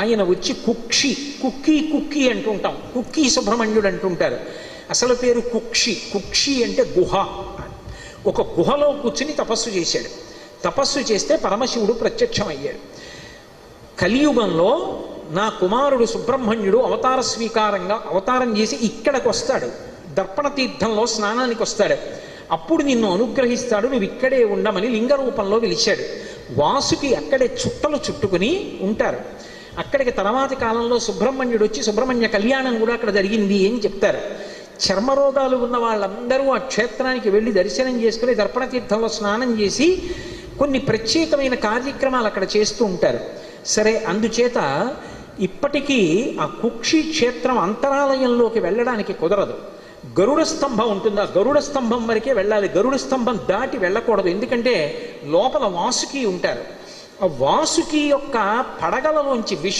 ఆయన వచ్చి కుక్షి, cookie cookie అంటుంటాం, కుక్కీ సుబ్రహ్మణ్యుడు అంటుంటారు. అసలు పేరు కుక్షి. కుక్షి అంటే గుహ. ఒక గుహలో కూర్చుని తపస్సు చేశాడు. తపస్సు చేస్తే పరమశివుడు ప్రత్యక్షమయ్యాడు. కలియుగంలో నా కుమారుడు సుబ్రహ్మణ్యుడు అవతార స్వీకారంగా అవతారం చేసి ఇక్కడికి వస్తాడు, దర్పణ తీర్థంలో స్నానానికి వస్తాడు. అప్పుడు నిన్ను అనుగ్రహిస్తాడు, నువ్వు ఇక్కడే ఉండమని లింగ రూపంలో పిలిచాడు. వాసుకి అక్కడే చుట్టలు చుట్టుకుని ఉంటారు. అక్కడికి తర్వాతి కాలంలో సుబ్రహ్మణ్యుడు వచ్చి సుబ్రహ్మణ్య కళ్యాణం కూడా అక్కడ జరిగింది అని చెప్తారు. చర్మరోగాలు ఉన్న వాళ్ళందరూ ఆ క్షేత్రానికి వెళ్ళి దర్శనం చేసుకుని దర్పణ తీర్థంలో స్నానం చేసి కొన్ని ప్రత్యేకమైన కార్యక్రమాలు అక్కడ చేస్తూ ఉంటారు. సరే, అందుచేత ఇప్పటికీ ఆ కుక్షి క్షేత్రం అంతరాలయంలోకి వెళ్ళడానికి కుదరదు. గరుడ స్తంభం ఉంటుంది, ఆ గరుడ స్తంభం వరకే వెళ్ళాలి. గరుడ స్తంభం దాటి వెళ్ళకూడదు. ఎందుకంటే లోపల వాసుకి ఉంటారు. ఆ వాసుకి యొక్క పడగలలోంచి విష